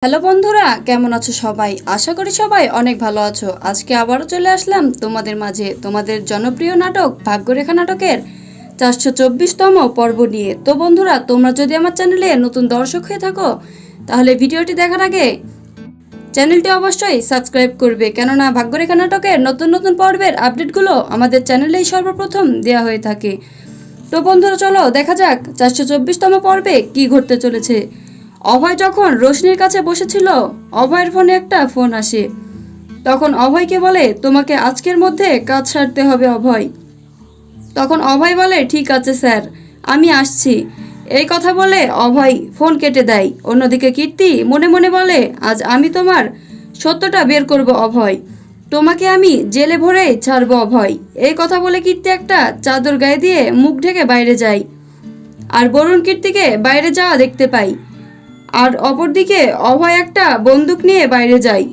Hello বন্ধুরা, কেমন আছো সবাই? আশা করি সবাই অনেক ভালো আছো। আজকে আবারও চলে আসলাম তোমাদের মাঝে তোমাদের জনপ্রিয় নাটক ভাগ্যরেখা নাটকের 424তম পর্ব নিয়ে। তো বন্ধুরা, তোমরা যদি আমার চ্যানেলে নতুন দর্শক হয়ে থাকো তাহলে ভিডিওটি দেখার আগে চ্যানেলটি অবশ্যই সাবস্ক্রাইব করবে, কেননা ভাগ্যরেখা নাটকের নতুন নতুন পর্বের আপডেটগুলো আমাদের চ্যানেলেই সর্বপ্রথম দেওয়া হয়ে থাকে। তো বন্ধুরা, চলো দেখা যাক 424তম পর্বে কি ঘটতে চলেছে। অভয় যখন রোশনির কাছে বসেছিল, অভয়ের ফোনে একটা ফোন আসে। তখন অভয়কে বলে, তোমাকে আজকের মধ্যে কাজ সারতে হবে অভয়। তখন অভয় বলে, ঠিক আছে স্যার, আমি আসছি। এই কথা বলে অভয় ফোন কেটে দেয়। অন্যদিকে কীর্তি মনে মনে বলে, আজ আমি তোমার সত্যটা বের করব অভয়, তোমাকে আমি জেলে ভরে ছাড়বো অভয়। এই কথা বলে কীর্তি একটা চাদর গায়ে দিয়ে মুখ ঢেকে বাইরে যায়। আর বরুণ কীর্তিকে বাইরে যাওয়া দেখতে পাই। আর অপরদিকে অভয় একটা বন্দুক নিয়ে বাইরে যায়।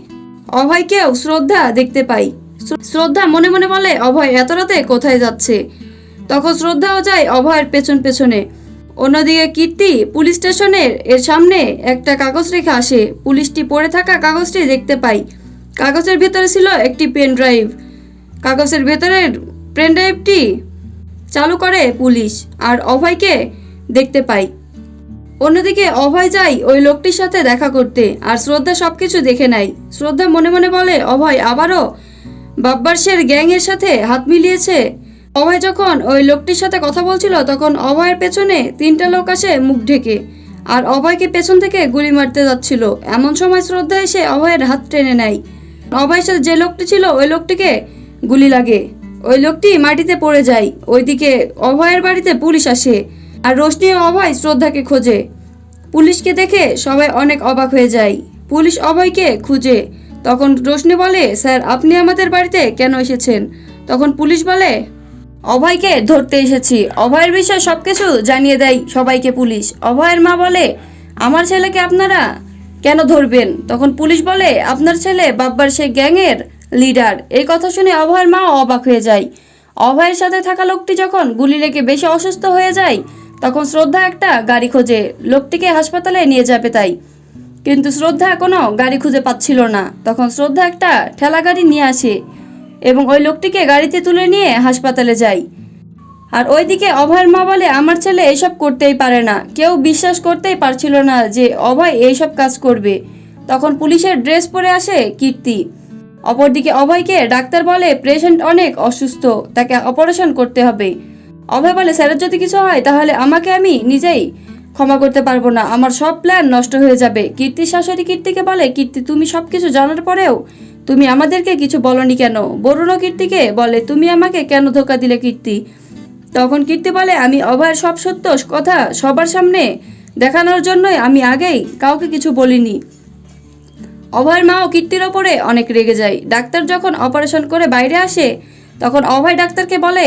অভয়কেও শ্রদ্ধা দেখতে পাই। শ্রদ্ধা মনে মনে বলে, অভয় এত রাতে কোথায় যাচ্ছে? তখন শ্রদ্ধাও যায় অভয়ের পেছন পেছনে। অন্যদিকে কীর্তি পুলিশ স্টেশনের এর সামনে একটা কাগজ রেখে আসে। পুলিশটি পড়ে থাকা কাগজটি দেখতে পাই। কাগজের ভেতরে ছিল একটি পেন ড্রাইভ। কাগজের ভেতরের পেন ড্রাইভটি চালু করে পুলিশ আর অভয়কে দেখতে পাই। অন্যদিকে অভয় যায় ওই লোকটির সাথে দেখা করতে, আর শ্রদ্ধা সবকিছু দেখে নেয়। শ্রদ্ধা মনে মনে বলে, অভয় আবারও বাব্বারশের গ্যাংয়ের সাথে হাত মিলিয়েছে। অভয় যখন ওই লোকটির সাথে কথা বলছিল তখন অভয়ের পেছনে 3টা লোক আসে মুখ ঢেকে, আর অভয়কে পেছন থেকে গুলি মারতে যাচ্ছিল। এমন সময় শ্রদ্ধা এসে অভয়ের হাত টেনে নেয়। অভয়ের সাথে যে লোকটি ছিল ওই লোকটিকে গুলি লাগে। ওই লোকটি মাটিতে পড়ে যায়। ওইদিকে অভয়ের বাড়িতে পুলিশ আসে, আর রোশনি ও অভয় শ্রদ্ধাকে খোঁজে। পুলিশকে দেখে সবাই অনেক অবাক হয়ে যায়। পুলিশ অভয়কে খুঁজে। তখন রোশনি বলে, স্যার আপনি আমাদের বাড়িতে কেন এসেছেন? তখন পুলিশ বলে, অভয়কে ধরতে এসেছি। অভয়ের বিষয়ে সবকিছু জানিয়ে দেয় সবাইকে পুলিশ। অভয়ের মা বলে, আমার ছেলেকে আপনারা কেন ধরবেন? তখন পুলিশ বলে, আপনার ছেলে বাব্বার সেই গ্যাংয়ের লিডার। এই কথা শুনে অভয়ের মাও অবাক হয়ে যায়। অভয়ের সাথে থাকা লোকটি যখন গুলি লেগে বেশি অসুস্থ হয়ে যায় তখন শ্রদ্ধা একটা গাড়ি খোঁজে, লোকটিকে হাসপাতালে নিয়ে যাবে তাই। কিন্তু শ্রদ্ধা কোনো গাড়ি খুঁজে পাচ্ছিল না। তখন শ্রদ্ধা একটা ঠেলা গাড়ি নিয়ে আসে এবং ওই লোকটিকে গাড়িতে তুলে নিয়ে হাসপাতালে যায়। আর ওইদিকে অভয়ের মা বলে, আমার ছেলে এইসব করতেই পারে না। কেউ বিশ্বাস করতেই পারছিল না যে অভয় এইসব কাজ করবে। তখন পুলিশের ড্রেস পরে আসে কীর্তি। অপরদিকে অভয়কে ডাক্তার বলে, পেশেন্ট অনেক অসুস্থ, তাকে অপারেশন করতে হবে। অভয় বলে, স্যারের যদি কিছু হয় তাহলে আমি নিজেই ক্ষমা করতে পারবো না, আমার সব প্ল্যান নষ্ট হয়ে যাবে। কীর্তির শাশুড়ি কীর্তিকে বলে, কীর্তি তুমি সব কিছু জানার পরেও তুমি আমাদেরকে কিছু বলনি কেন? বরুণও কীর্তিকে বলে, তুমি আমাকে কেন ধোকা দিলে কীর্তি? তখন কীর্তি বলে, আমি অভয়ের সব সত্য কথা সবার সামনে দেখানোর জন্যই আমি আগেই কাউকে কিছু বলিনি। অভয়ের মাও কীর্তির ওপরে অনেক রেগে যায়। ডাক্তার যখন অপারেশন করে বাইরে আসে তখন অভয় ডাক্তারকে বলে,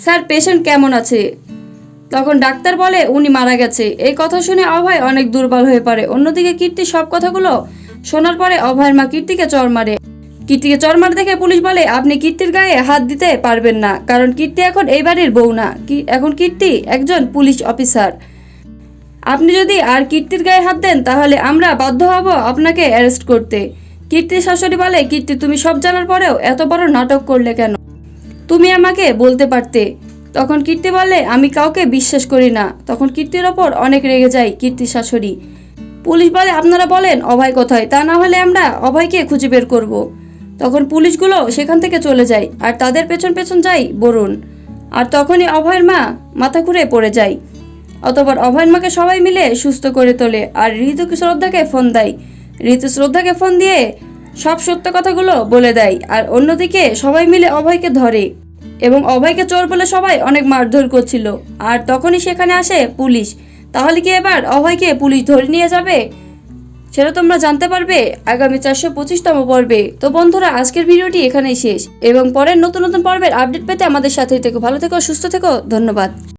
স্যার পেশেন্ট কেমন আছে? তখন ডাক্তার বলে, উনি মারা গেছে। এই কথা শুনে অভয় অনেক দুর্বল হয়ে পড়ে। অন্যদিকে কীর্তি সব কথাগুলো শোনার পরে অভয়ের মা কীর্তিকে চড় মারে। কীর্তিকে চড় মারে দেখে পুলিশ বলে, আপনি কীর্তির গায়ে হাত দিতে পারবেন না, কারণ কীর্তি এখন এই বাড়ির বউ না, এখন কীর্তি একজন পুলিশ অফিসার। আপনি যদি আর কীর্তির গায়ে হাত দেন তাহলে আমরা বাধ্য হব আপনাকে অ্যারেস্ট করতে। কীর্তির শাশুড়ি বলে, কীর্তি তুমি সব জানার পরেও এত বড় নাটক করলে কেন? তুমি আমাকে বলতে পারতে। তখন কীর্তি বলে, আমি কাউকে বিশ্বাস করি না। তখন কীর্তির ওপর অনেক রেগে যায় কীর্তির শাশুড়ি। পুলিশ বলে, আপনারা বলেন অভয় কোথায়, তা না হলে আমরা অভয়কে খুঁজে বের করব। তখন পুলিশগুলো সেখান থেকে চলে যায় আর তাদের পেছন পেছন যায় বরুণ। আর তখনই অভয়ের মা মাথা ঘুরে পড়ে যায়। অতঃপর অভয়ের মাকে সবাই মিলে সুস্থ করে তোলে আর ঋতু শ্রদ্ধাকে ফোন দেয়। ঋতু শ্রদ্ধাকে ফোন দিয়ে সব সত্য কথাগুলো বলে দেয়। আর অন্যদিকে সবাই মিলে অভয়কে ধরে এবং অভয়কে চোর বলে সবাই অনেক মারধর করছিল। আর তখনই সেখানে আসে পুলিশ। তাহলে কি এবার অভয়কে পুলিশ ধরে নিয়ে যাবে? সেটা তোমরা জানতে পারবে আগামী 425তম পর্বে। তো বন্ধুরা, আজকের ভিডিওটি এখানেই শেষ এবং পরের নতুন নতুন পর্বের আপডেট পেতে আমাদের সাথেই থেকো। ভালো থেকো, সুস্থ থেকো, ধন্যবাদ।